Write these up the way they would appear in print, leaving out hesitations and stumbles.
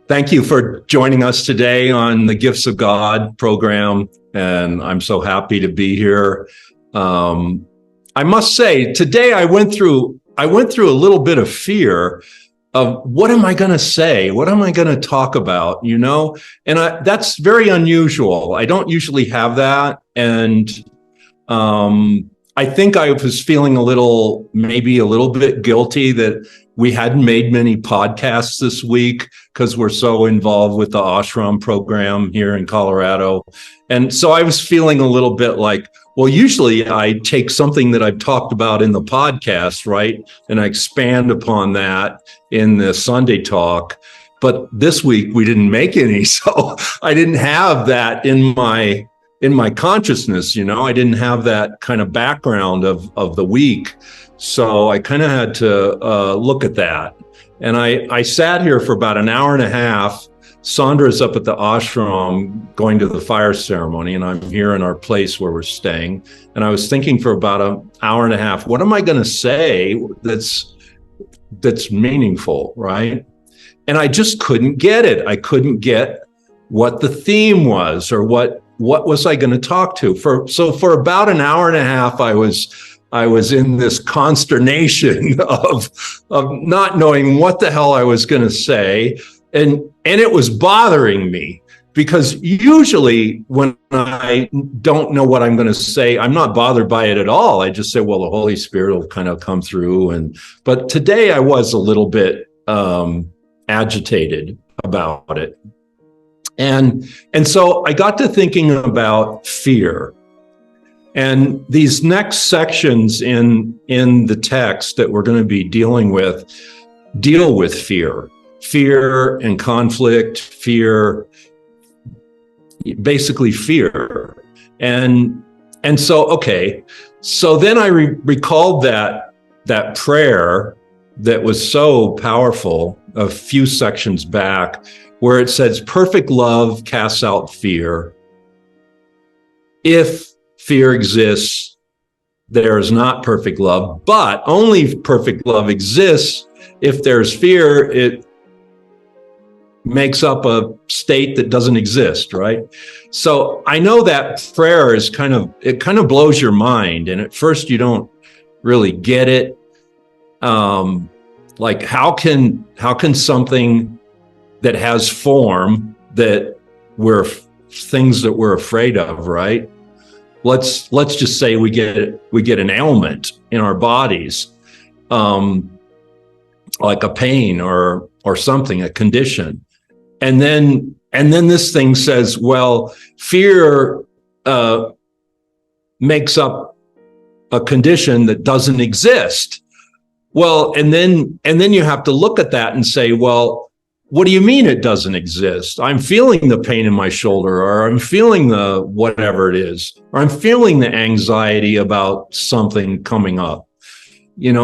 Thank you for joining us today on the Gifts of God program, and I'm so happy to be here. I must say, today I went through a little bit of fear of what am I going to say? What am I going to talk about? And that's very unusual. I don't usually have that, and I think I was feeling maybe a little bit guilty that we hadn't made many podcasts this week because we're so involved with the ashram program here in Colorado. And so I was feeling a little bit like, well, usually I take something that I've talked about in the podcast, right? And I expand upon that in the Sunday talk. But this week we didn't make any. So I didn't have that in my consciousness, I didn't have that kind of background of the week. So I kind of had to look at that. And I sat here for about an hour and a half. Sandra's up at the ashram going to the fire ceremony, and I'm here in our place where we're staying. And I was thinking for about an hour and a half, what am I going to say that's meaningful, right? And I just couldn't get it. I couldn't get what the theme was or what was I going to talk to. So for about an hour and a half, I was in this consternation of not knowing what the hell I was going to say. And it was bothering me because usually when I don't know what I'm going to say, I'm not bothered by it at all. I just say, well, the Holy Spirit will kind of come through. But today I was a little bit agitated about it. And so I got to thinking about fear. And these next sections in the text that we're going to be dealing with deal with fear and conflict, basically fear. And so, okay. So then I recalled that prayer that was so powerful a few sections back, where it says, perfect love casts out fear. If fear exists, there is not perfect love, but only perfect love exists if there's fear. It makes up a state that doesn't exist, right? So I know that prayer is kind of blows your mind, and at first you don't really get it. Like how can something that has form, that things that we're afraid of, right? Let's just say we get an ailment in our bodies, like a pain or something, a condition, and then this thing says, well, fear makes up a condition that doesn't exist. Well, and then you have to look at that and say, well, what do you mean it doesn't exist? I'm feeling the pain in my shoulder, or I'm feeling the whatever it is, or I'm feeling the anxiety about something coming up.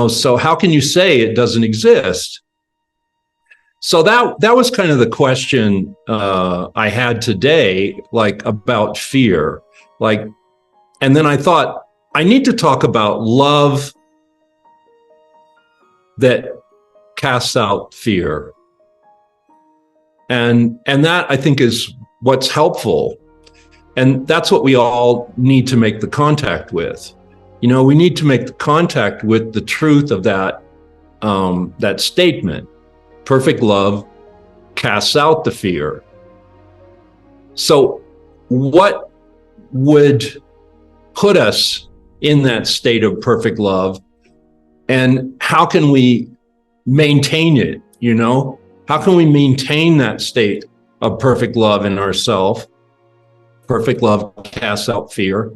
So how can you say it doesn't exist? So that was kind of the question I had today, like about fear. And then I thought, I need to talk about love that casts out fear. And that, I think, is what's helpful. And that's what we all need to make the contact with. We need to make the contact with the truth of that statement. Perfect love casts out the fear. So what would put us in that state of perfect love? And how can we maintain it, How can we maintain that state of perfect love in ourselves? Perfect love casts out fear.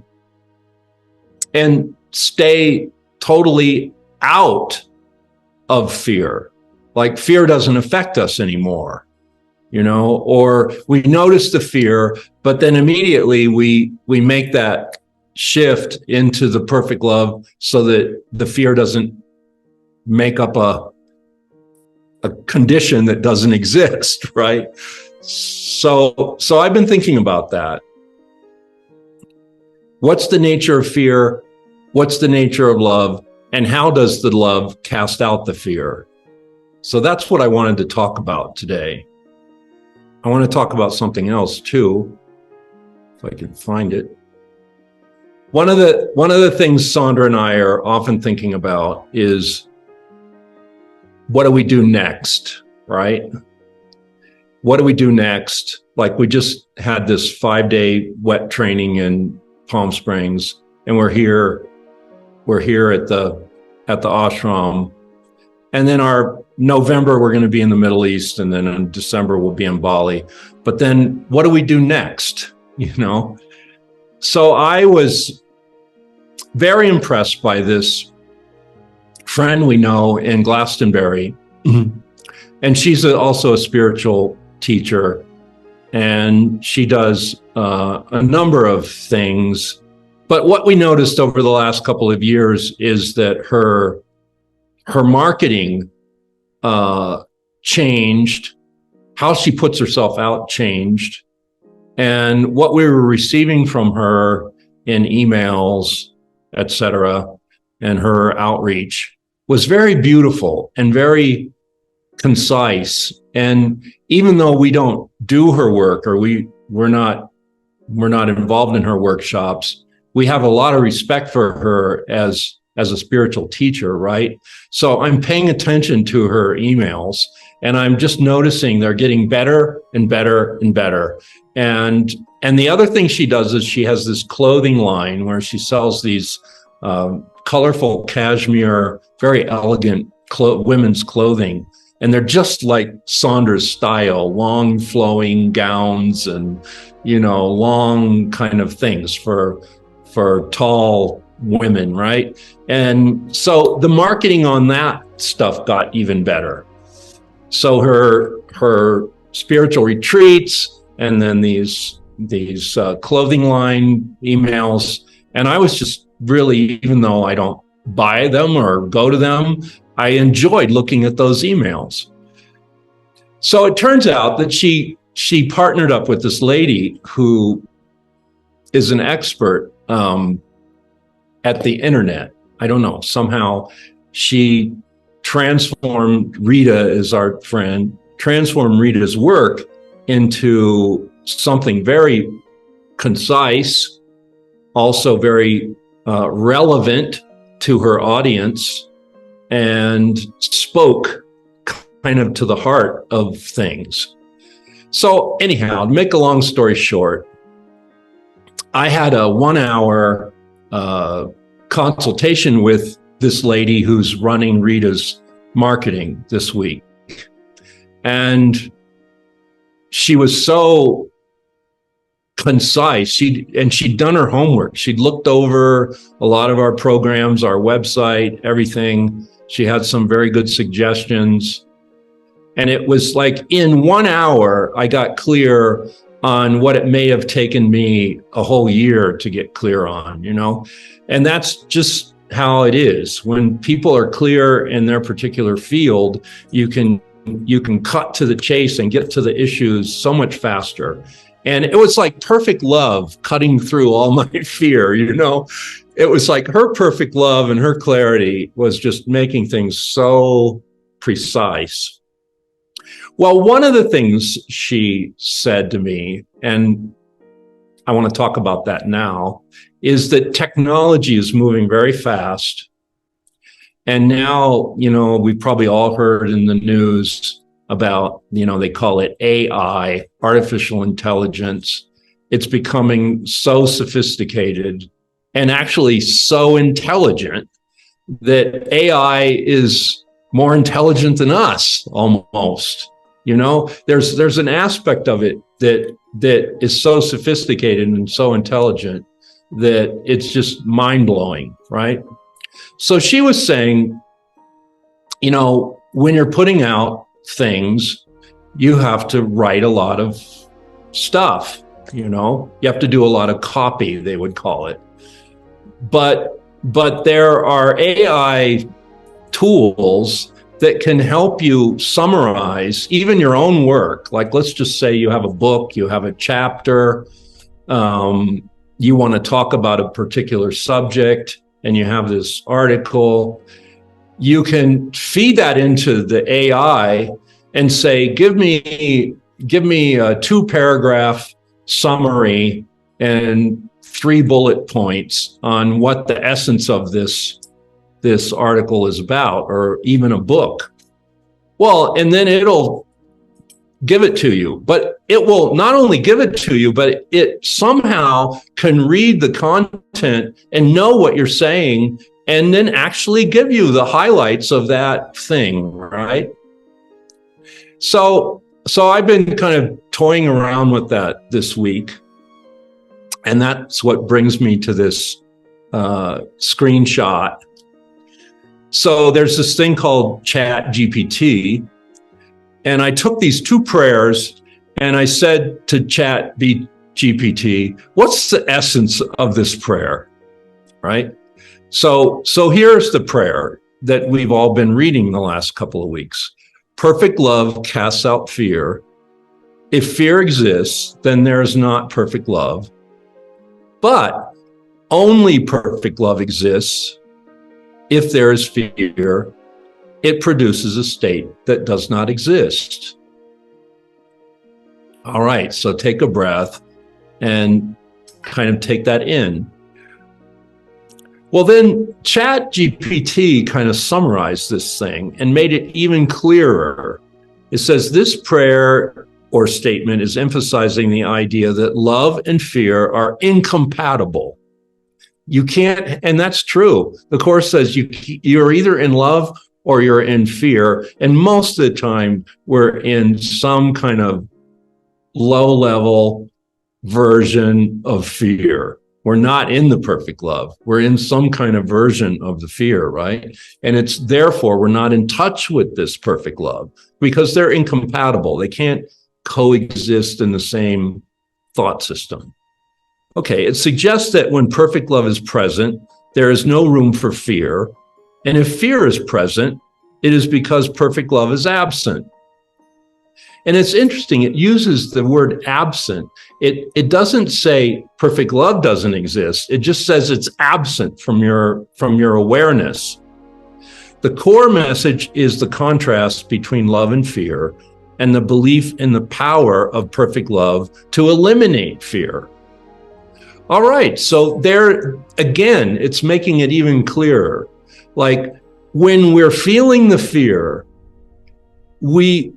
And stay totally out of fear. Like fear doesn't affect us anymore, or we notice the fear, but then immediately we make that shift into the perfect love so that the fear doesn't make up a condition that doesn't exist, right? So I've been thinking about that. What's the nature of fear? What's the nature of love? And how does the love cast out the fear? So that's what I wanted to talk about today. I want to talk about something else too, if I can find it. One of the things Sandra and I are often thinking about is, what do we do next, right? What do we do next? Like, we just had this 5-day wet training in Palm Springs, and we're here at the ashram. And then our November, we're going to be in the Middle East. And then in December, we'll be in Bali. But then what do we do next? So I was very impressed by this friend we know in Glastonbury. And she's also a spiritual teacher. And she does a number of things. But what we noticed over the last couple of years is that her marketing changed, how she puts herself out changed, and what we were receiving from her in emails, etc., and her outreach was very beautiful and very concise. And even though we don't do her work, or we're not involved in her workshops, we have a lot of respect for her as a spiritual teacher, right? So I'm paying attention to her emails, and I'm just noticing they're getting better and better and better. And the other thing she does is she has this clothing line where she sells these colorful cashmere, very elegant women's clothing. And they're just like Sandra's style, long flowing gowns and, long kind of things for tall women, right? And so the marketing on that stuff got even better. So her spiritual retreats, and then these clothing line emails. And I was just really, even though I don't buy them or go to them, I enjoyed looking at those emails. So it turns out that she partnered up with this lady who is an expert at the internet. I don't know, somehow she transformed Rita, is our friend, transformed Rita's work into something very concise, also very relevant to her audience, and spoke kind of to the heart of things. So anyhow, to make a long story short, I had a 1-hour consultation with this lady who's running Rita's marketing this week. And she was so concise. She'd done her homework. She'd looked over a lot of our programs, our website, everything. She had some very good suggestions. And it was like in 1 hour, I got clear on what it may have taken me a whole year to get clear on, And that's just how it is. When people are clear in their particular field, you can cut to the chase and get to the issues so much faster. And it was like perfect love cutting through all my fear, It was like her perfect love and her clarity was just making things so precise. Well, one of the things she said to me, and I want to talk about that now, is that technology is moving very fast. And now, we've probably all heard in the news about, they call it AI, artificial intelligence. It's becoming so sophisticated and actually so intelligent that AI is more intelligent than us almost. There's an aspect of it that is so sophisticated and so intelligent that it's just mind-blowing, right? So she was saying, when you're putting out things, you have to write a lot of stuff, you have to do a lot of copy, they would call it. But there are AI tools that can help you summarize even your own work. Like, let's just say you have a book, you have a chapter, you want to talk about a particular subject, and you have this article. You can feed that into the AI and say, give me give me a 2-paragraph summary and 3 bullet points on what the essence of this article is about, or even a book. Well, and then it'll give it to you, but it will not only give it to you, but it somehow can read the content and know what you're saying, and then actually give you the highlights of that thing, right? So I've been kind of toying around with that this week, and that's what brings me to this screenshot. So there's this thing called ChatGPT, and I took these 2 prayers and I said to ChatGPT, what's the essence of this prayer, right? So here's the prayer that we've all been reading the last couple of weeks. Perfect love casts out fear. If fear exists, then there is not perfect love. But only perfect love exists. If there is fear, it produces a state that does not exist. All right, so take a breath and kind of take that in. Well, then ChatGPT kind of summarized this thing and made it even clearer. It says this prayer or statement is emphasizing the idea that love and fear are incompatible. You can't, and that's true. The Course says you're either in love or you're in fear. And most of the time, we're in some kind of low-level version of fear. We're not in the perfect love. We're in some kind of version of the fear, right? And it's therefore we're not in touch with this perfect love because they're incompatible. They can't coexist in the same thought system. Okay, it suggests that when perfect love is present, there is no room for fear. And if fear is present, it is because perfect love is absent. And it's interesting, it uses the word absent. It doesn't say perfect love doesn't exist. It just says it's absent from your awareness. The core message is the contrast between love and fear and the belief in the power of perfect love to eliminate fear. All right, so there, again, it's making it even clearer. Like when we're feeling the fear, we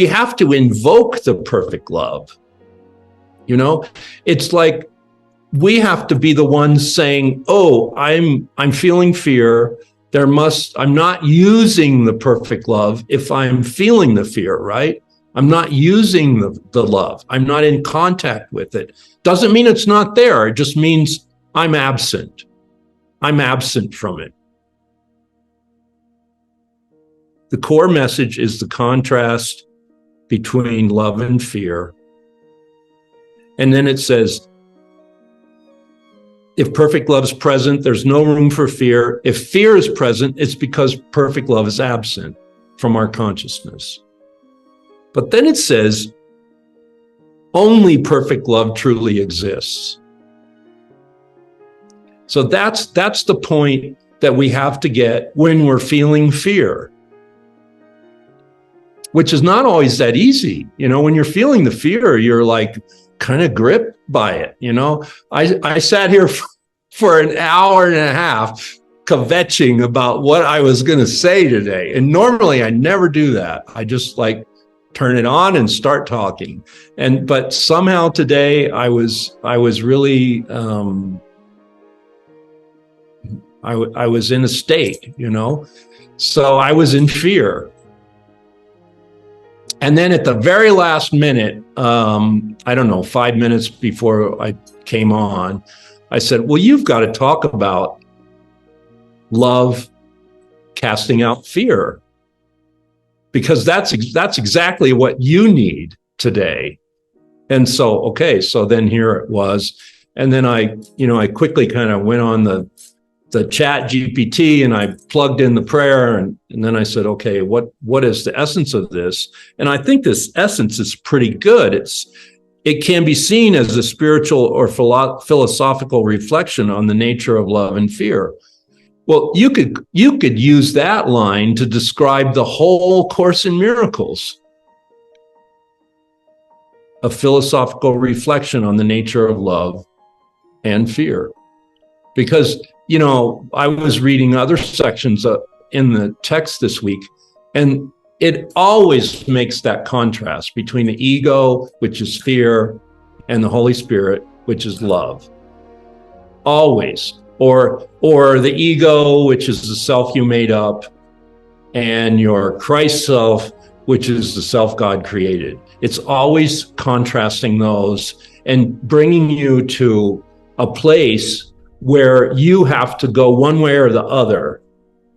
have to invoke the perfect love. You know, it's like we have to be the ones saying, oh, I'm feeling fear. I'm not using the perfect love if I'm feeling the fear, right? I'm not using the love. I'm not in contact with it. Doesn't mean it's not there. It just means I'm absent. I'm absent from it. The core message is the contrast between love and fear. And then it says, if perfect love is present, there's no room for fear. If fear is present, it's because perfect love is absent from our consciousness. But then it says, only perfect love truly exists. So that's the point that we have to get when we're feeling fear, which is not always that easy. You know, when you're feeling the fear, you're like kind of gripped by it. You know, I sat here for an hour and a half kvetching about what I was going to say today. And normally I never do that. I just like turn it on and start talking. But somehow today I was really, I was in a state, you know, so I was in fear. And then at the very last minute, I don't know, 5 minutes before I came on, I said, well, you've got to talk about love casting out fear, because that's exactly what you need today. And so, okay, so then here it was. And then I quickly kind of went on the ChatGPT and I plugged in the prayer, and then I said, okay, what is the essence of this? And I think this essence is pretty good. It can be seen as a spiritual or philosophical reflection on the nature of love and fear. Well, you could use that line to describe the whole Course in Miracles. a philosophical reflection on the nature of love and fear. Because, I was reading other sections in the text this week, and it always makes that contrast between the ego, which is fear, and the Holy Spirit, which is love. Always. Or the ego, which is the self you made up, and your Christ self, which is the self God created. It's always contrasting those and bringing you to a place where you have to go one way or the other.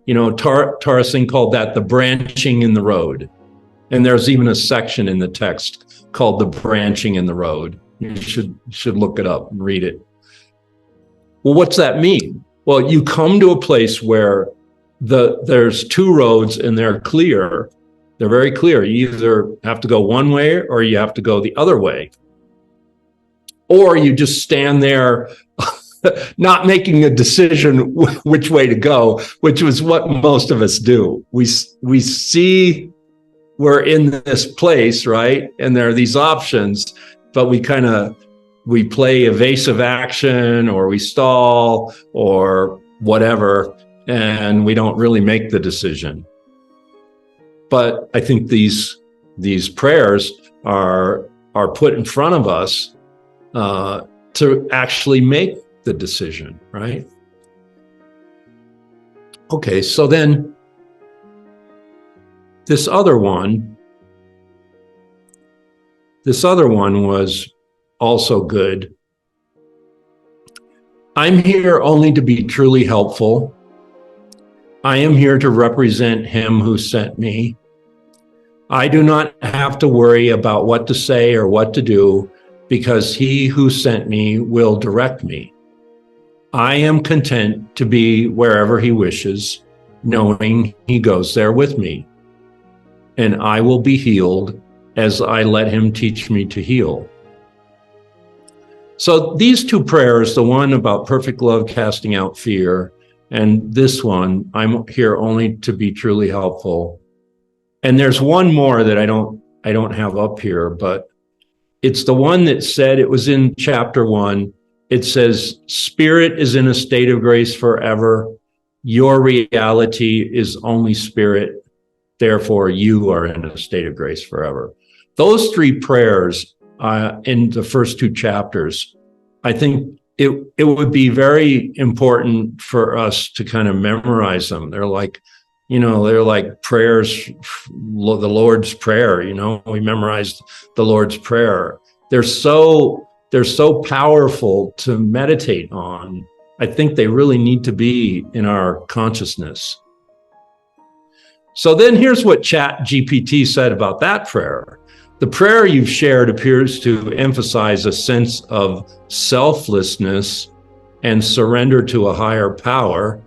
Tara Singh called that the branching in the road. And there's even a section in the text called the branching in the road. You should look it up and read it. Well, what's that mean? Well, you come to a place where there's two roads and they're clear. They're very clear. You either have to go one way or you have to go the other way. Or you just stand there not making a decision which way to go, which was what most of us do. We see we're in this place, right? And there are these options, but we play evasive action, or we stall, or whatever, and we don't really make the decision. But I think these prayers are put in front of us to actually make the decision, right? Okay, so then this other one was also good. I'm here only to be truly helpful. I am here to represent him who sent me. I do not have to worry about what to say or what to do, because he who sent me will direct me. I am content to be wherever he wishes, knowing he goes there with me. And I will be healed as I let him teach me to heal. So these two prayers, the one about perfect love casting out fear, and this one, I'm here only to be truly helpful. And there's one more that I don't have up here, but it's the one that said, it was in chapter 1. It says, Spirit is in a state of grace forever. Your reality is only Spirit. Therefore, you are in a state of grace forever. Those three prayers in the first two chapters, I think it would be very important for us to kind of memorize them. They're like prayers, the Lord's Prayer. We memorized the Lord's Prayer. They're so powerful to meditate on. I think they really need to be in our consciousness. So then here's what ChatGPT said about that prayer. The prayer you've shared appears to emphasize a sense of selflessness and surrender to a higher power.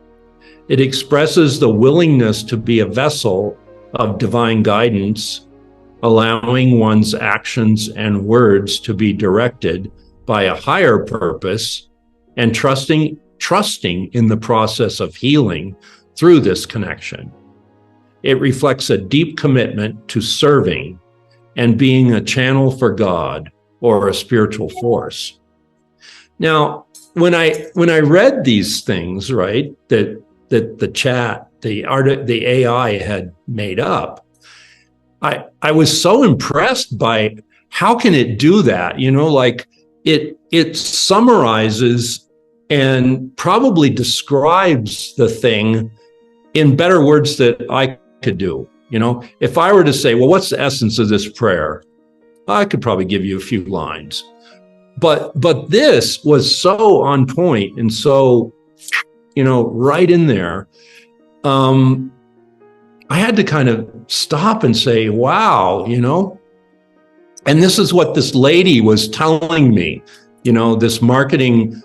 It expresses the willingness to be a vessel of divine guidance, allowing one's actions and words to be directed by a higher purpose, and trusting in the process of healing through this connection. It reflects a deep commitment to serving and being a channel for God or a spiritual force. Now, when I read these things, right, that the AI had made up, I was so impressed by how can it do that? It summarizes and probably describes the thing in better words that I could do. If I were to say, well, what's the essence of this prayer? I could probably give you a few lines. But this was so on point and so, right in there. I had to kind of stop and say, wow, and this is what this lady was telling me, this marketing,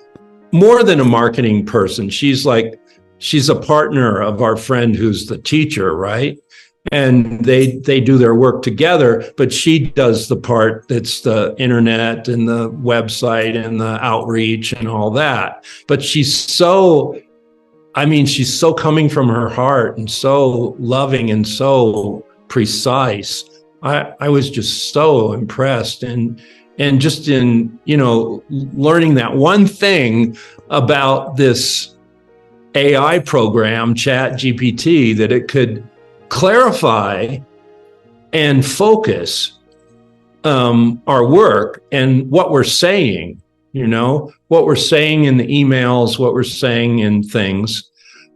more than a marketing person. She's a partner of our friend who's the teacher, right? And they do their work together, but she does the part that's the internet and the website and the outreach and all that. But she's so coming from her heart and so loving and so precise. I was just so impressed. And And just in, learning that one thing about this AI program, ChatGPT, that it could clarify and focus our work and what we're saying, what we're saying in the emails, what we're saying in things.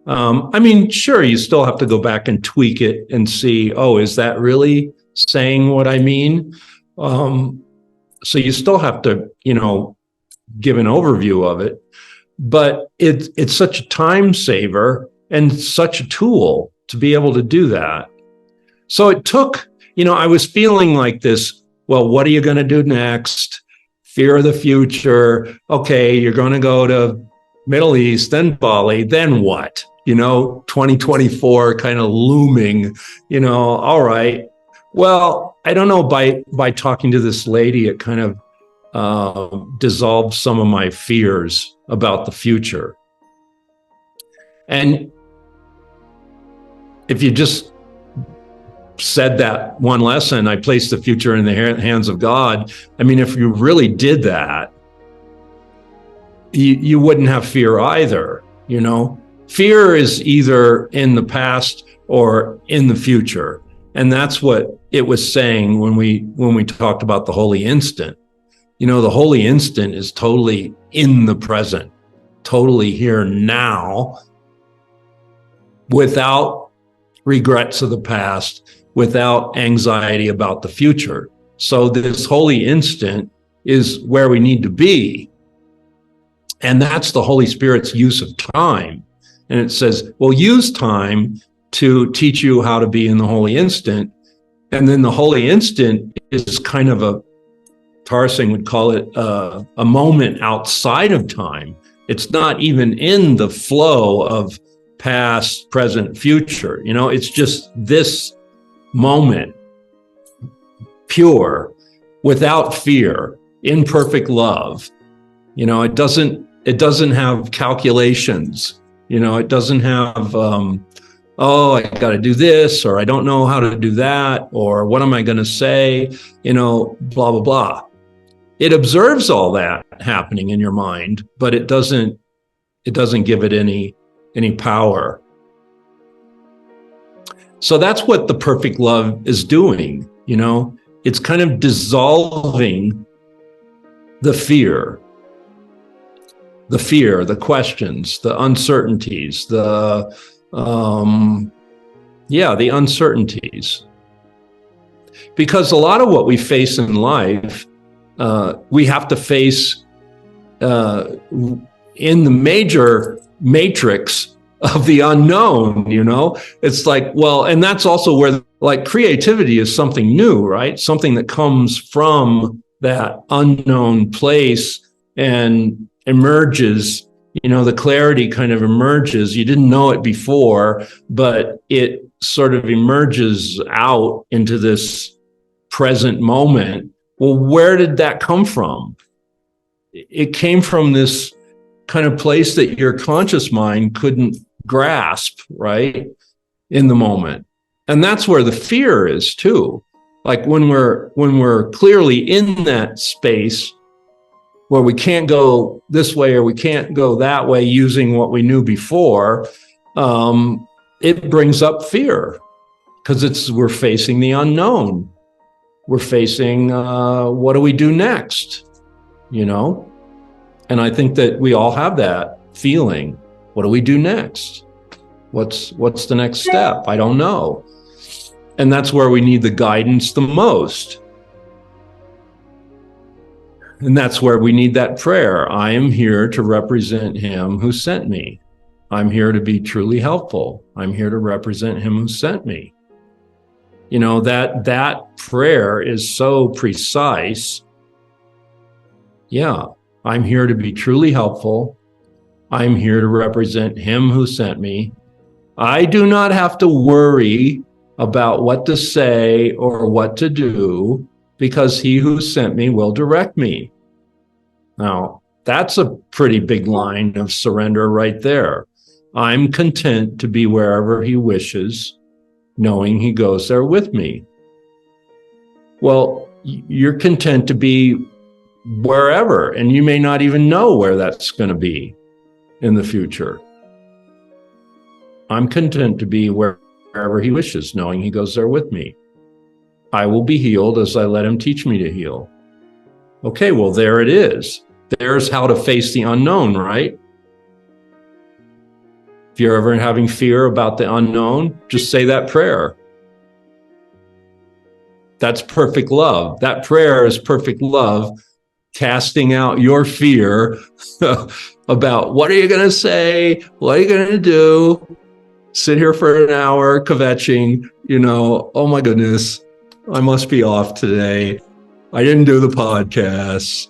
Sure, you still have to go back and tweak it and see, oh, is that really saying what I mean? So you still have to, give an overview of it, but it's such a time saver and such a tool to be able to do that. So it took, I was feeling like this, well, what are you going to do next? Fear of the future. Okay, you're going to go to Middle East, then Bali, then what? 2024 kind of looming, all right. Well, I don't know, by talking to this lady, it kind of dissolved some of my fears about the future. And if you just said that one lesson, I place the future in the hands of God. If you really did that, you wouldn't have fear either, Fear is either in the past or in the future. And that's what it was saying when we talked about the holy instant. The holy instant is totally in the present, totally here now, without regrets of the past, without anxiety about the future. So this holy instant is where we need to be. And that's the Holy Spirit's use of time. And it says, well, use time to teach you how to be in the holy instant. And then the holy instant is kind of Tarsing would call it a moment outside of time. It's not even in the flow of past, present, future. It's just this moment, pure, without fear, in perfect love. It doesn't have calculations. It doesn't have, I got to do this, or I don't know how to do that, or what am I going to say, blah, blah, blah. It observes all that happening in your mind, but it doesn't give it any power. So that's what the perfect love is doing. It's kind of dissolving the fear, the questions, the uncertainties, the uncertainties. Because a lot of what we face in life, we have to face in the major matrix of the unknown, It's like, well, and that's also where creativity is something new, right? Something that comes from that unknown place and emerges, the clarity kind of emerges. You didn't know it before, but it sort of emerges out into this present moment. Well, where did that come from? It came from this kind of place that your conscious mind couldn't grasp, right? In the moment. And that's where the fear is too. Like when we're clearly in that space where we can't go this way or we can't go that way using what we knew before, it brings up fear because we're facing the unknown. We're facing what do we do next, And I think that we all have that feeling. What do we do next? What's the next step? I don't know. And that's where we need the guidance the most. And that's where we need that prayer. I am here to represent him who sent me. I'm here to be truly helpful. I'm here to represent him who sent me. That prayer is so precise. Yeah, I'm here to be truly helpful. I'm here to represent him who sent me. I do not have to worry about what to say or what to do because he who sent me will direct me. Now, that's a pretty big line of surrender right there. I'm content to be wherever he wishes, knowing he goes there with me. Well, you're content to be wherever, and you may not even know where that's going to be in the future. I'm content to be wherever he wishes, knowing he goes there with me. I will be healed as I let him teach me to heal. Okay, well, there it is. There's how to face the unknown, right? If you're ever having fear about the unknown, just say that prayer. That's perfect love. That prayer is perfect love, casting out your fear about what are you going to say? What are you going to do? Sit here for an hour kvetching, oh my goodness, I must be off today. I didn't do the podcast,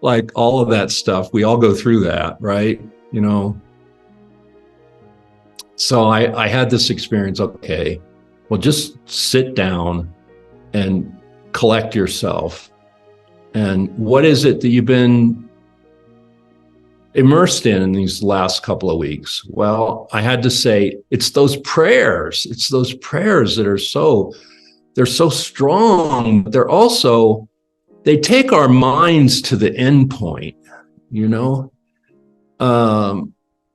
like all of that stuff. We all go through that, right? So I had this experience. Okay, well, just sit down and collect yourself. And what is it that you've been immersed in these last couple of weeks? Well, I had to say, it's those prayers. It's those prayers that are they're so strong. They're also, they take our minds to the end point,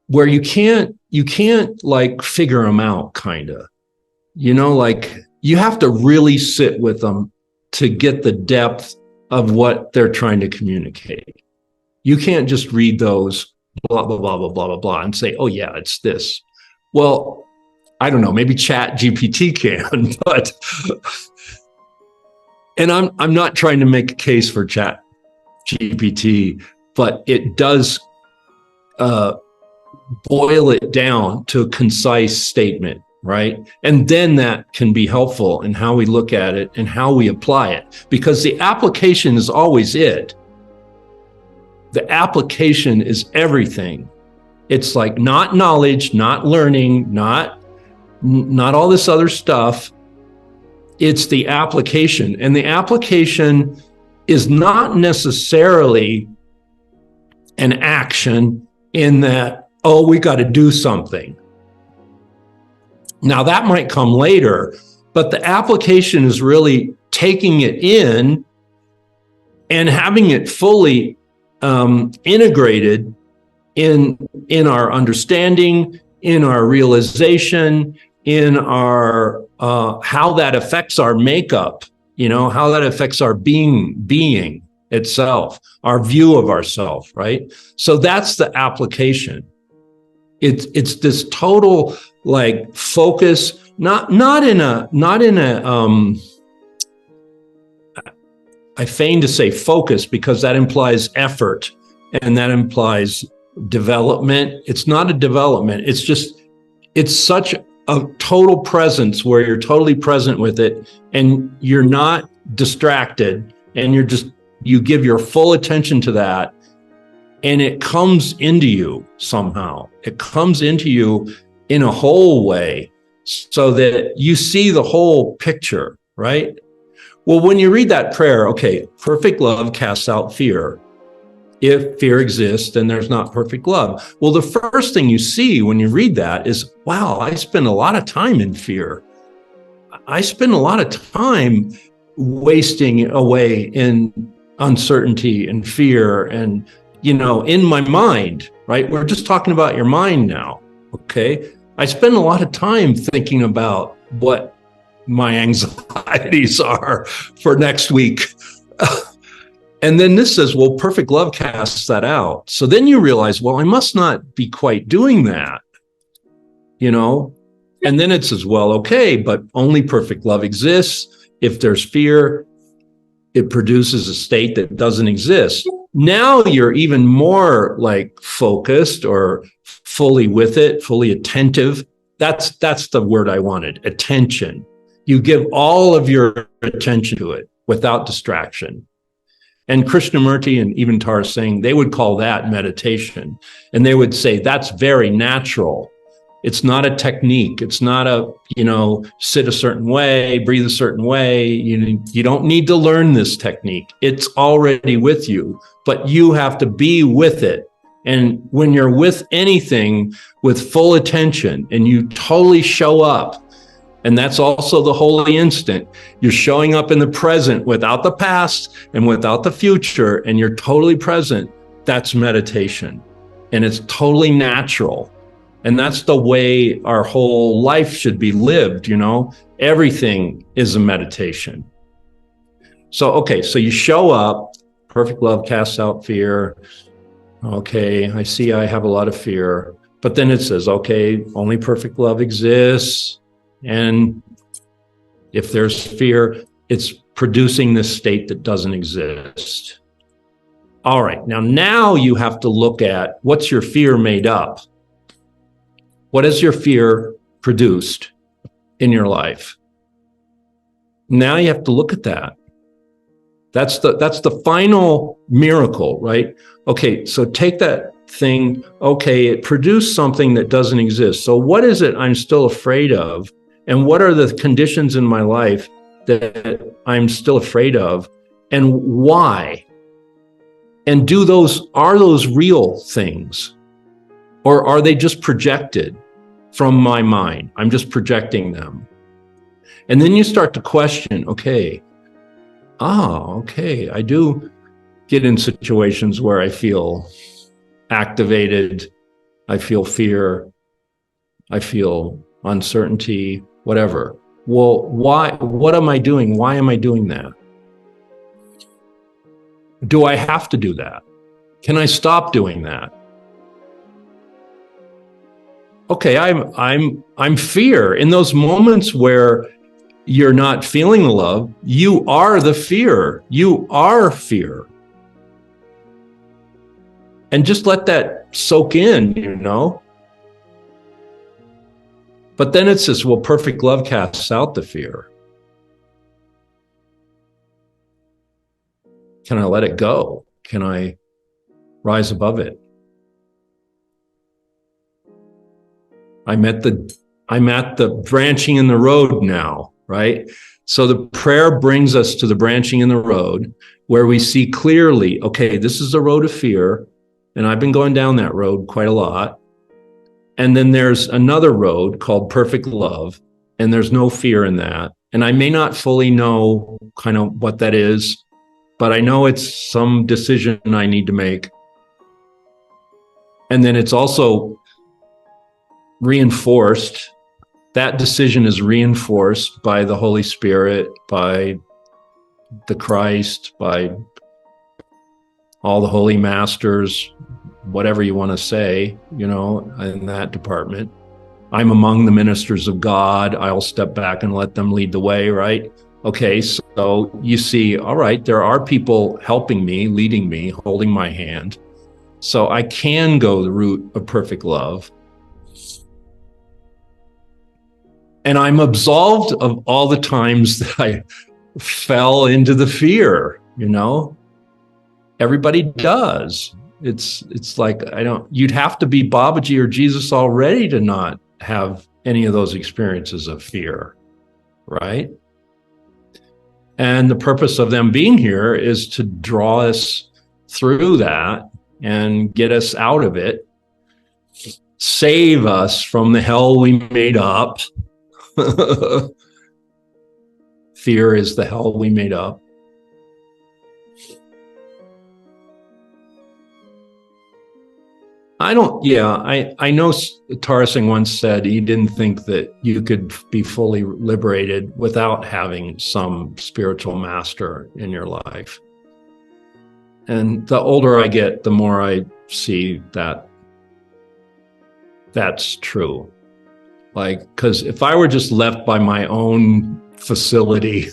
where you can't like figure them out, kind of, like you have to really sit with them to get the depth of what they're trying to communicate. You can't just read those blah, blah, blah, blah, blah, blah, blah, and say, oh yeah, it's this. Well, I don't know, maybe Chat GPT can, but, and I'm not trying to make a case for Chat GPT, but it does boil it down to a concise statement, right? And then that can be helpful in how we look at it and how we apply it, because the application is always it. The application is everything. It's like not knowledge, not learning, not all this other stuff. It's the application. And the application is not necessarily an action in that, oh, we got to do something. Now that might come later, but the application is really taking it in and having it fully integrated in our understanding, in our realization, in our how that affects our makeup, how that affects our being itself, our view of ourself, right? So that's the application. It's this total like focus, not in a I feign to say focus because that implies effort and that implies development. It's not a development. It's such a total presence where you're totally present with it and you're not distracted and you give your full attention to that and it comes into you somehow. It comes into you in a whole way so that you see the whole picture, right? Well, when you read that prayer, okay, perfect love casts out fear. If fear exists, then there's not perfect love. Well, the first thing you see when you read that is, wow, I spend a lot of time in fear. I spend a lot of time wasting away in uncertainty and fear and, in my mind, right? We're just talking about your mind now, okay? I spend a lot of time thinking about what my anxieties are for next week. And then this says, well, perfect love casts that out. So then you realize, well, I must not be quite doing that, And then it says, well, okay, but only perfect love exists. If there's fear, it produces a state that doesn't exist. Now you're even more like focused or fully with it, fully attentive. That's the word I wanted, attention. You give all of your attention to it without distraction. And Krishnamurti and even Tara Singh, they would call that meditation. And they would say, that's very natural. It's not a technique. It's not a, sit a certain way, breathe a certain way. You don't need to learn this technique. It's already with you, but you have to be with it. And when you're with anything with full attention and you totally show up, And that's also the holy instant. You're showing up in the present without the past and without the future, and you're totally present. That's meditation. And it's totally natural. And that's the way our whole life should be lived, you know? Everything is a meditation. So, okay, so you show up, perfect love casts out fear. Okay, I see I have a lot of fear. But then it says, okay, only perfect love exists. And if there's fear, it's producing this state that doesn't exist. All right, now you have to look at what's your fear made up? What has your fear produced in your life? Now you have to look at that. That's the final miracle, right? Okay, so take that thing, okay, it produced something that doesn't exist. So what is it I'm still afraid of? And what are the conditions in my life that I'm still afraid of? And why? And are those real things? Or are they just projected from my mind? I'm just projecting them. And then you start to question, okay, I do get in situations where I feel activated, I feel fear, I feel uncertainty, whatever. Well, why? What am I doing? Why am I doing that? Do I have to do that? Can I stop doing that? Okay, I'm fear. In those moments where you're not feeling the love, you are the fear. You are fear. And just let that soak in, you know? But then it says, well, perfect love casts out the fear. Can I let it go? Can I rise above it? I'm at the branching in the road now, right? So the prayer brings us to the branching in the road where we see clearly, okay, this is the road of fear, and I've been going down that road quite a lot. And then there's another road called perfect love, and there's no fear in that. And I may not fully know kind of what that is, but I know it's some decision I need to make. And then it's also reinforced. That decision is reinforced by the Holy Spirit, by the Christ, by all the holy masters, whatever you want to say, you know, in that department. I'm among the ministers of God. I'll step back and let them lead the way, right? Okay, so you see, all right, there are people helping me, leading me, holding my hand. So I can go the route of perfect love. And I'm absolved of all the times that I fell into the fear, you know? Everybody does. It's like, you'd have to be Babaji or Jesus already to not have any of those experiences of fear, right? And the purpose of them being here is to draw us through that and get us out of it, save us from the hell we made up. Fear is the hell we made up. I know Tara Singh once said he didn't think that you could be fully liberated without having some spiritual master in your life. And the older I get, the more I see that that's true. Like, because if I were just left by my own facility,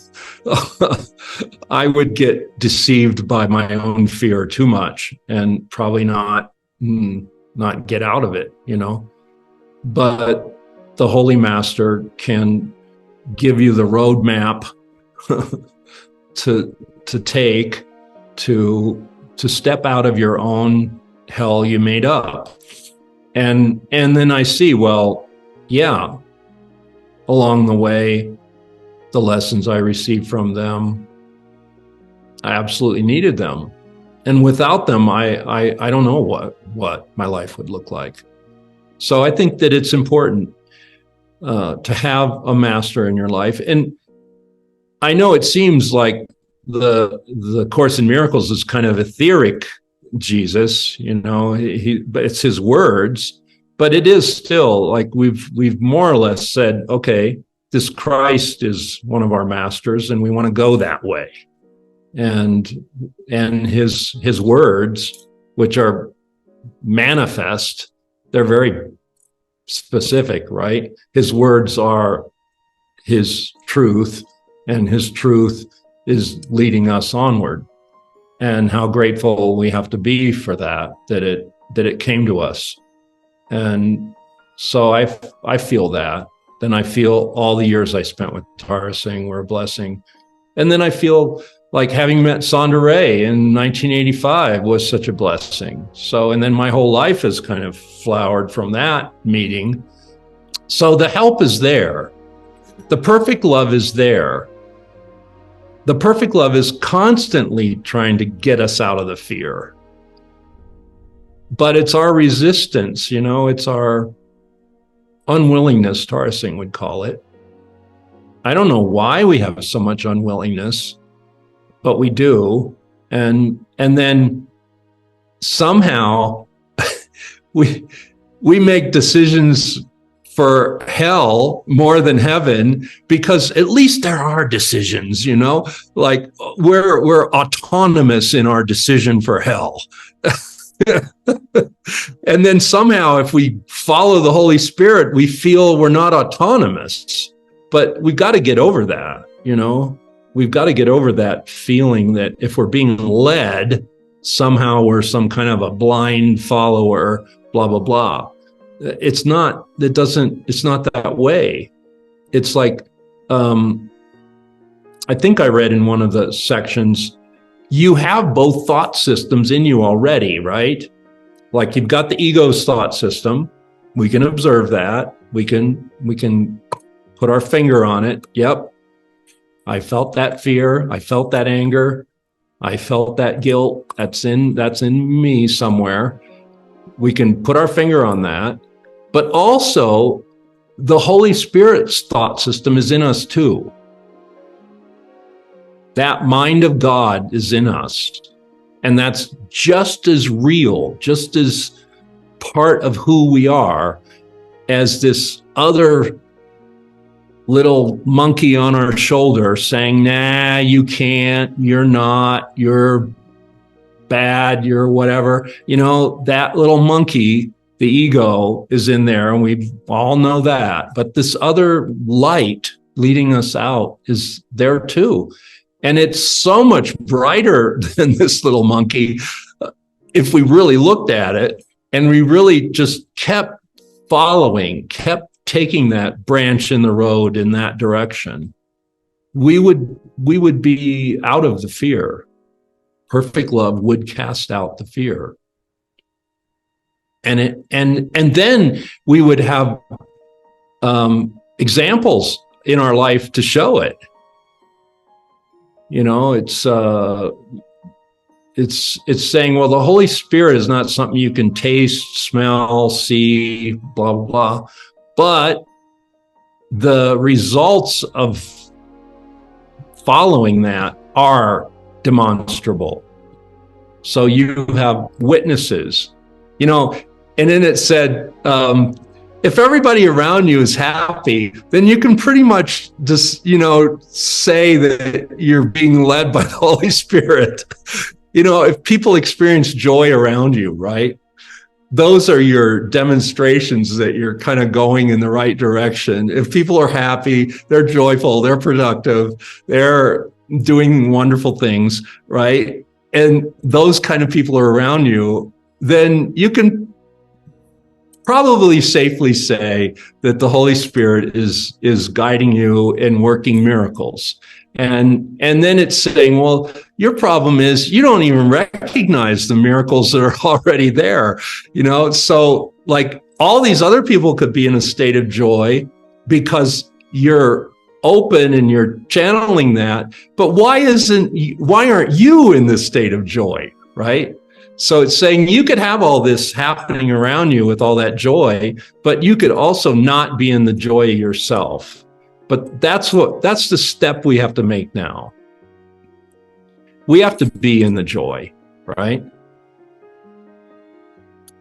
I would get deceived by my own fear too much and probably not get out of it, you know. But the Holy Master can give you the roadmap to take to step out of your own hell you made up. And then I see, well, yeah, along the way, the lessons I received from them, I absolutely needed them. And without them, I don't know what my life would look like. So I think that it's important. to have a master in your life. And I know it seems like the Course in Miracles is kind of etheric Jesus, but it's his words, but it is still like we've more or less said, okay, this Christ is one of our masters, and we want to go that way. And his words, which are manifest, they're very specific, right? His words are his truth, and his truth is leading us onward. And how grateful we have to be for that it came to us. And so I feel that. Then I feel all the years I spent with Tara Singh were a blessing. And then I feel like having met Sandra Ray in 1985 was such a blessing. So, and then my whole life has kind of flowered from that meeting. So the help is there. The perfect love is there. The perfect love is constantly trying to get us out of the fear. But it's our resistance, it's our unwillingness, Tara Singh would call it. I don't know why we have so much unwillingness, but we do. And then somehow we make decisions for hell more than heaven, because at least there are decisions, like we're autonomous in our decision for hell. And then somehow if we follow the Holy Spirit, we feel we're not autonomous. But we've got to get over that, We've got to get over that feeling that if we're being led, somehow we're some kind of a blind follower, blah, blah, blah. It's not that way. It's like, I think I read in one of the sections, you have both thought systems in you already, right? Like you've got the ego's thought system. We can observe that. We can put our finger on it. Yep. I felt that fear. I felt that anger. I felt that guilt. That's in me somewhere. We can put our finger on that. But also, the Holy Spirit's thought system is in us too. That mind of God is in us. And that's just as real, just as part of who we are as this other little monkey on our shoulder saying, nah, you can't, you're not, you're bad, you're whatever. That little monkey, the ego, is in there, and we all know that. But this other light leading us out is there too. And it's so much brighter than this little monkey if we really looked at it and we really just kept following, kept taking that branch in the road in that direction. We would be out of the fear. Perfect love would cast out the fear. And then we would have examples in our life to show it. It's saying, well, the Holy Spirit is not something you can taste, smell, see, blah, blah, blah. But the results of following that are demonstrable. So you have witnesses, and then it said, if everybody around you is happy, then you can pretty much just, say that you're being led by the Holy Spirit. If people experience joy around you, right? Those are your demonstrations that you're kind of going in the right direction. If people are happy, they're joyful, they're productive, they're doing wonderful things, right? And those kind of people are around you, then you can probably safely say that the Holy Spirit is guiding you and working miracles. And then it's saying, well, your problem is you don't even recognize the miracles that are already there, So like all these other people could be in a state of joy because you're open and you're channeling that. But why aren't you in this state of joy, right? So it's saying you could have all this happening around you with all that joy, but you could also not be in the joy yourself. But that's the step we have to make now. We have to be in the joy, right?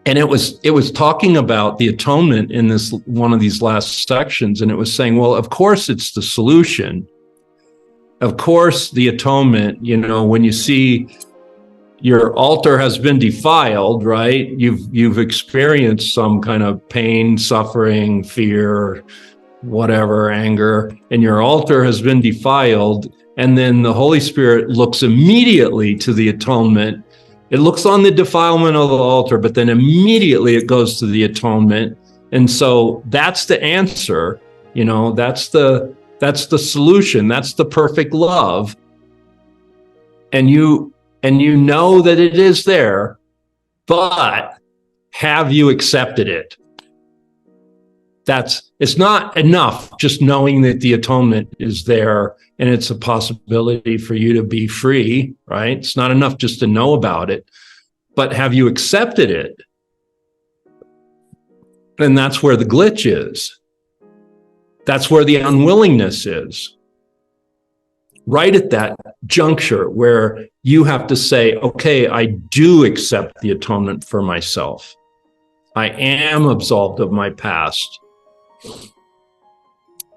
And it was talking about the atonement in this one of these last sections, and it was saying, well, of course it's the solution. Of course, the atonement, when you see your altar has been defiled, right? You've experienced some kind of pain, suffering, fear, whatever, anger, and your altar has been defiled. And then the Holy Spirit looks immediately to the atonement. It looks on the defilement of the altar, but then immediately it goes to the atonement. And so that's the answer, that's the solution. That's the perfect love. And you know that it is there, but have you accepted it? It's not enough just knowing that the atonement is there and it's a possibility for you to be free, right? It's not enough just to know about it, but have you accepted it? And that's where the glitch is. That's where the unwillingness is. Right at that juncture where you have to say, okay, I do accept the atonement for myself. I am absolved of my past.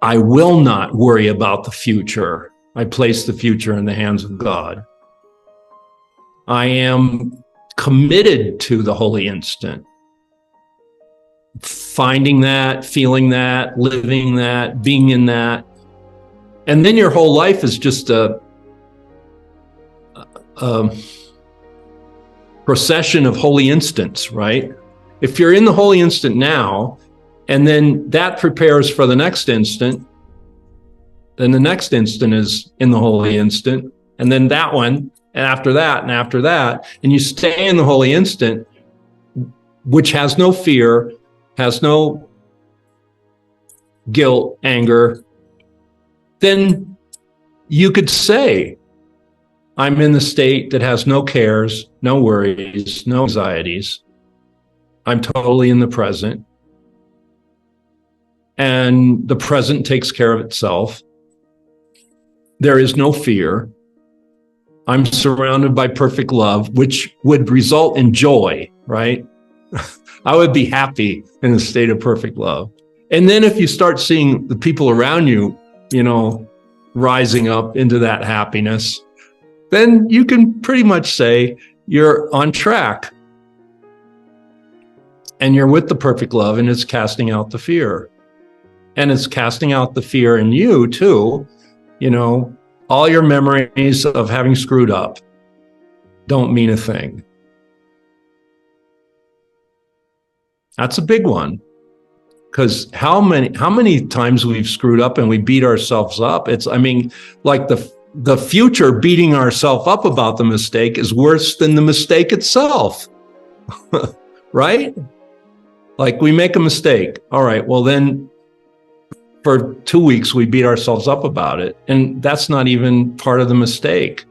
I will not worry about the future. I place the future in the hands of God. I am committed to the holy instant. Finding that, feeling that, living that, being in that. And then your whole life is just a procession of holy instants, right? If you're in the holy instant now, and then that prepares for the next instant, then the next instant is in the holy instant, and then that one, and after that, and you stay in the holy instant, which has no fear, has no guilt, anger, then you could say, I'm in the state that has no cares, no worries, no anxieties. I'm totally in the present. And the present takes care of itself. There is no fear. I'm surrounded by perfect love, which would result in joy, right? I would be happy in a state of perfect love. And then if you start seeing the people around you, rising up into that happiness, then you can pretty much say you're on track. And you're with the perfect love, and it's casting out the fear. And it's casting out the fear in you too. All your memories of having screwed up don't mean a thing. That's a big one. Because how many times we've screwed up and we beat ourselves up. Like the future beating ourselves up about the mistake is worse than the mistake itself. Right? Like we make a mistake. All right, well then for 2 weeks, we beat ourselves up about it. And that's not even part of the mistake.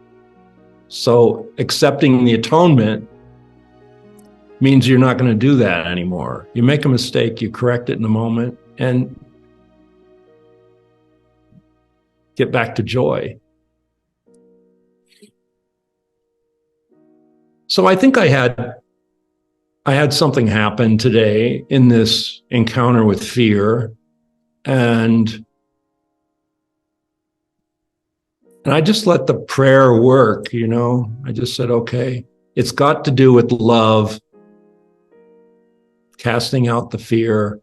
So accepting the atonement means you're not going to do that anymore. You make a mistake, you correct it in the moment, and get back to joy. So I think I had something happen today in this encounter with fear. And I just let the prayer work, I just said, okay, it's got to do with love, casting out the fear.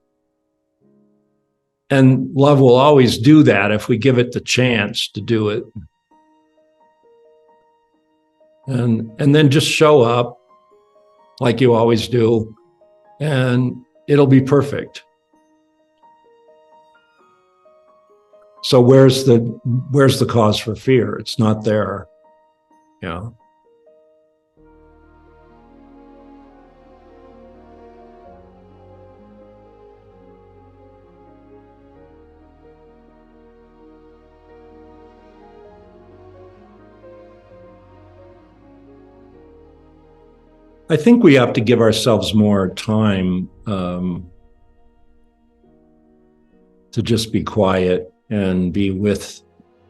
And love will always do that if we give it the chance to do it. And then just show up like you always do, and it'll be perfect. So where's the cause for fear? It's not there. Yeah. I think we have to give ourselves more time to just be quiet and be with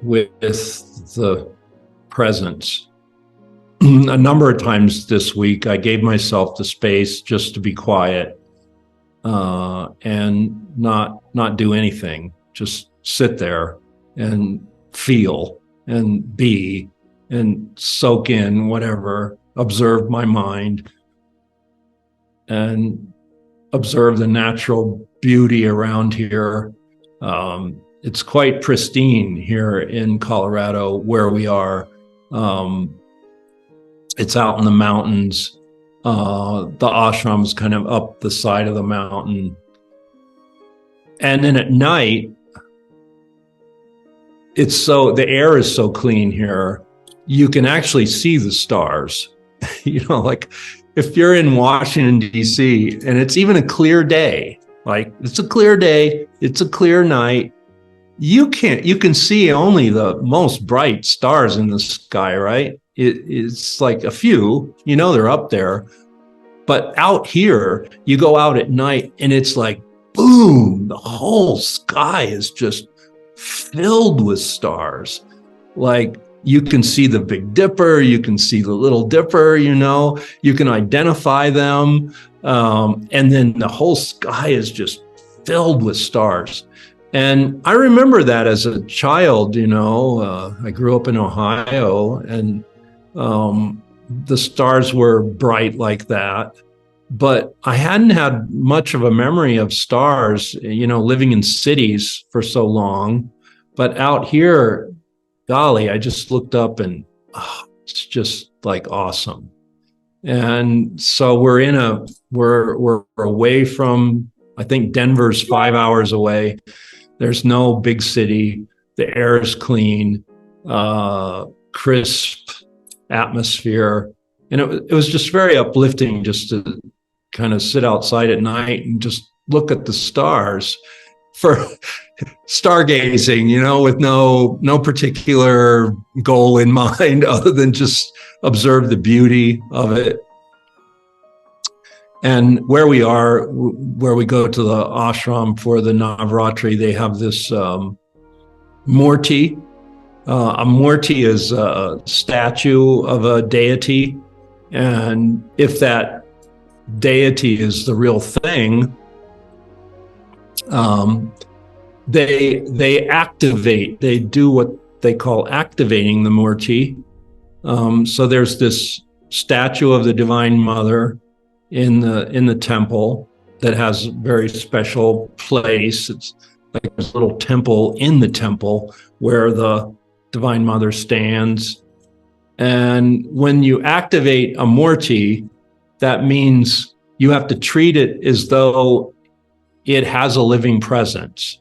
the presence. A number of times this week, I gave myself the space just to be quiet and not do anything. Just sit there and feel and be and soak in whatever, observe my mind and observe the natural beauty around here. It's quite pristine here in Colorado where we are. It's out in the mountains. The ashram's kind of up the side of the mountain. And then at night, the air is so clean here, you can actually see the stars. Like if you're in Washington, D.C., and it's even a clear day, like it's a clear day, it's a clear night, you can see only the most bright stars in the sky, right? It's like a few, they're up there. But out here, you go out at night and it's like, boom, the whole sky is just filled with stars. Like you can see the Big Dipper, you can see the Little Dipper, you can identify them. And then the whole sky is just filled with stars. And I remember that as a child, I grew up in Ohio and the stars were bright like that. But I hadn't had much of a memory of stars, living in cities for so long. But out here, golly, I just looked up and it's just like awesome. And so we're away from, I think Denver's 5 hours away. There's no big city. The air is clean, crisp atmosphere. And it was just very uplifting just to kind of sit outside at night and just look at the stars for stargazing, with no particular goal in mind other than just observe the beauty of it. And where we go to the ashram for the Navratri, they have this murti. A murti is a statue of a deity. And if that deity is the real thing, they activate, they do what they call activating the murti. So there's this statue of the Divine Mother in the temple that has a very special place. It's like this little temple in the temple where the Divine Mother stands. And when you activate a murti, that means you have to treat it as though it has a living presence.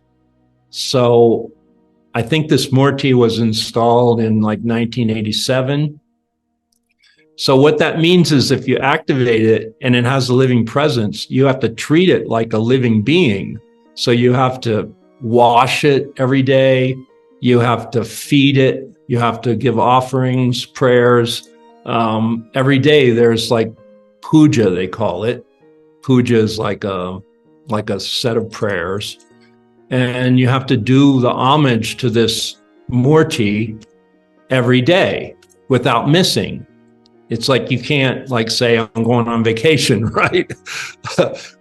So I think this murti was installed in like 1987. So what that means is if you activate it and it has a living presence, you have to treat it like a living being. So you have to wash it every day. You have to feed it. You have to give offerings, prayers. Every day there's like puja, they call it. Puja is like a set of prayers. And you have to do the homage to this murti every day without missing. It's like you can't say, I'm going on vacation, right?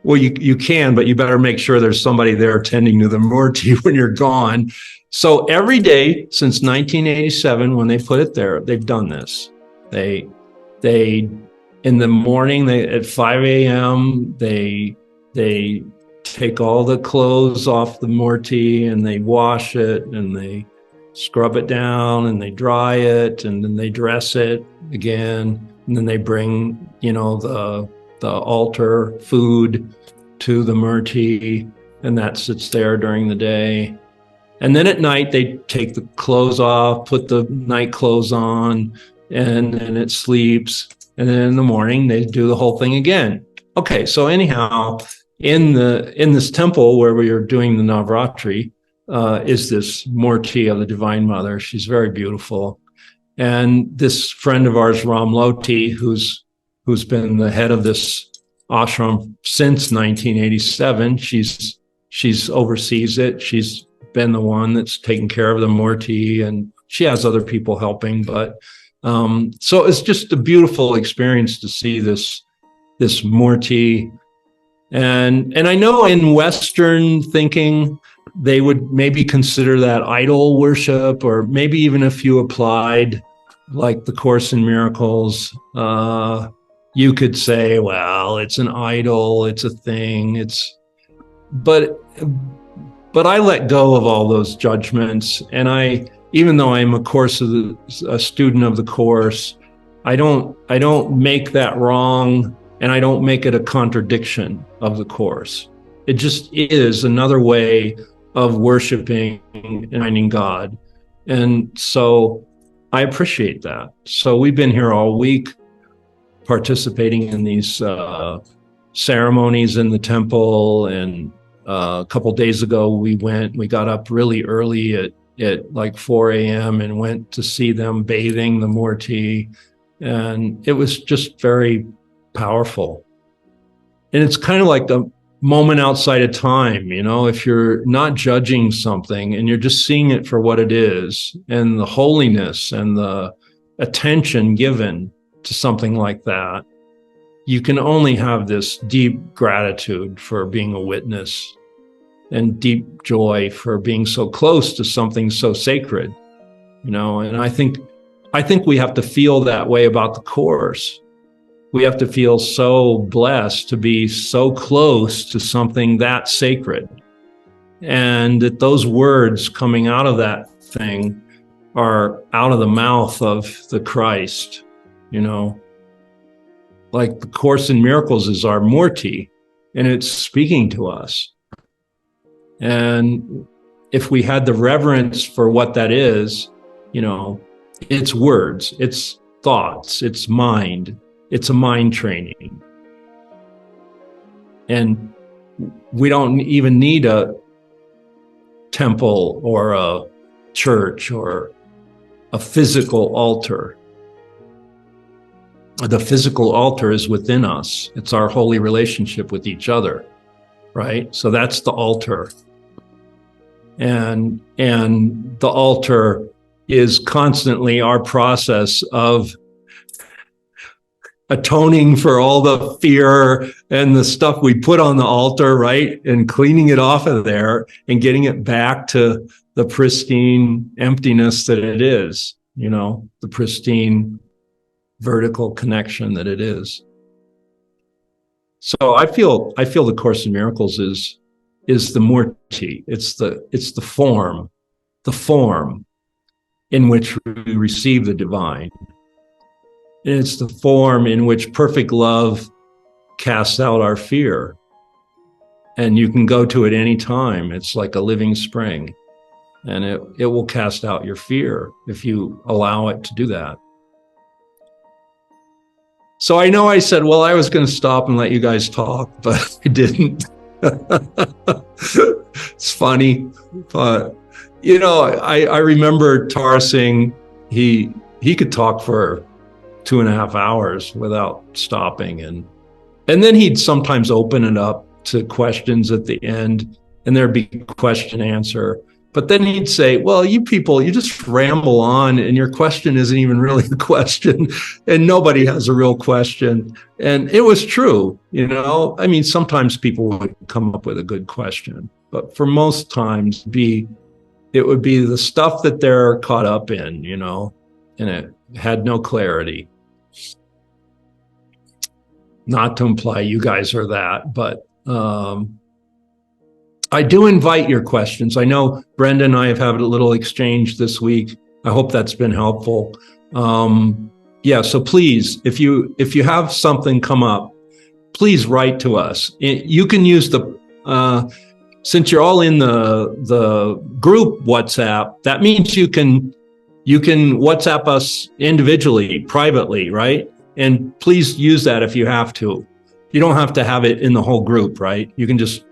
Well, you can, but you better make sure there's somebody there tending to the murti when you're gone. So every day since 1987, when they put it there, they've done this. They in the morning, at 5 a.m., they take all the clothes off the murti and they wash it and they scrub it down and they dry it and then they dress it again. And then they bring, the altar food to the murti and that sits there during the day. And then at night, they take the clothes off, put the night clothes on, and then it sleeps. And then in the morning, they do the whole thing again. Okay, so anyhow, in this temple where we are doing the Navratri, is this murti of the Divine Mother. She's very beautiful. And this friend of ours, Ram Loti, who's who's been the head of this ashram since 1987. She's oversees it. She's been the one that's taken care of the Murti, and she has other people helping. But so it's just a beautiful experience to see this Murti. And I know in Western thinking, they would maybe consider that idol worship, or maybe even if you applied like the Course in Miracles, you could say, well, it's an idol, it's a thing, but I let go of all those judgments. And even though I'm a student of the Course, I don't make that wrong, and I don't make it a contradiction of the Course. It just is another way of worshiping and finding God. And so I appreciate that. So we've been here all week participating in these ceremonies in the temple. And a couple days ago, we got up really early at like 4 a.m. and went to see them bathing the Murti. And it was just very powerful. And it's kind of like the moment outside of time, if you're not judging something and you're just seeing it for what it is, and the holiness and the attention given to something like that, you can only have this deep gratitude for being a witness and deep joy for being so close to something so sacred, and I think we have to feel that way about the Course. We have to feel so blessed to be so close to something that sacred, and that those words coming out of that thing are out of the mouth of the Christ, like the Course in Miracles is our Murti, and it's speaking to us. And if we had the reverence for what that is, it's words, it's thoughts, it's mind. It's a mind training. And we don't even need a temple or a church or a physical altar. The physical altar is within us. It's our holy relationship with each other, right? So that's the altar. And the altar is constantly our process of atoning for all the fear and the stuff we put on the altar, right? And cleaning it off of there and getting it back to the pristine emptiness that it is, the pristine vertical connection that it is. So I feel the Course in Miracles is the Murti. It's the form in which we receive the divine. And it's the form in which perfect love casts out our fear. And you can go to it any time. It's like a living spring. And it will cast out your fear if you allow it to do that. So I know I said, well, I was going to stop and let you guys talk, but I didn't. It's funny. But, I remember Tara Singh, he could talk for 2.5 hours without stopping. And then he'd sometimes open it up to questions at the end, and there'd be question answer. But then he'd say, well, you people, you just ramble on and your question isn't even really a question, and nobody has a real question. And it was true, sometimes people would come up with a good question, but for most times it would be the stuff that they're caught up in, and it had no clarity. Not to imply you guys are that, but I do invite your questions. I know Brenda and I have had a little exchange this week. I hope that's been helpful. So please, if you have something come up, please write to us. You can use since you're all in the group WhatsApp, that means you can WhatsApp us individually, privately, right? And please use that if you have to. You don't have to have it in the whole group, right? You can just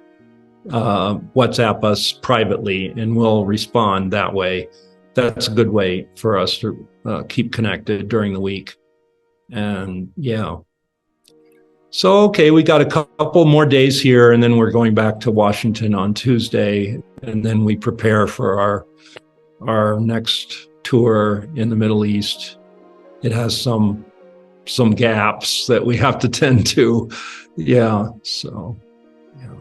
WhatsApp us privately and we'll respond that way. That's a good way for us to keep connected during the week. And So, okay, we got a couple more days here, and then we're going back to Washington on Tuesday, and then we prepare for our next tour in the Middle East. It has some gaps that we have to tend to. Yeah, so, yeah.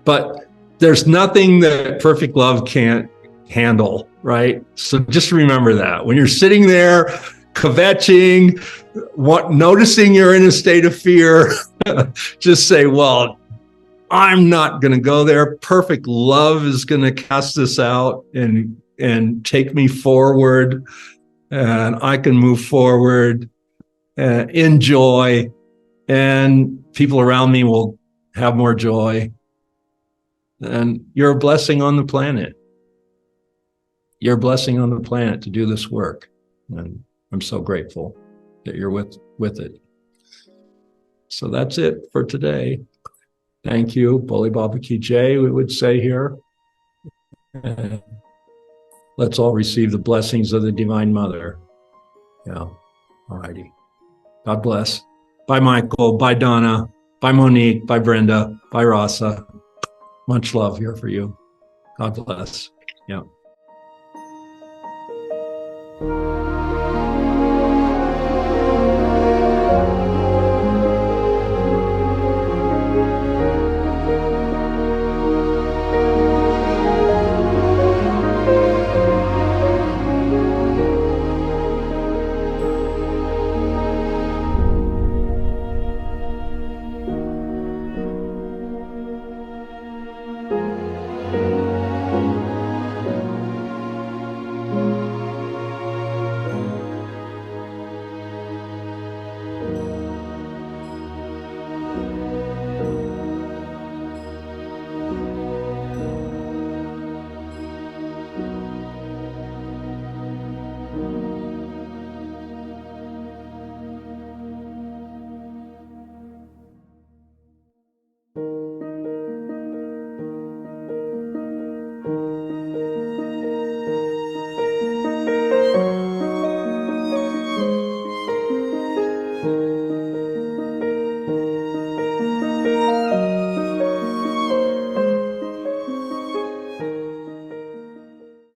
But there's nothing that perfect love can't handle, right? So just remember that when you're sitting there kvetching, noticing you're in a state of fear, just say, well, I'm not going to go there. Perfect love is going to cast this out and take me forward, and I can move forward, in joy, and people around me will have more joy. And you're a blessing on the planet. You're a blessing on the planet to do this work. And I'm so grateful that you're with it. So that's it for today. Thank you. Boli Baba Ki Jai, we would say here. And let's all receive the blessings of the Divine Mother. Yeah. All righty. God bless. Bye, Michael. Bye, Donna. Bye, Monique. Bye, Brenda. Bye, Rasa. Much love here for you. God bless. Yeah.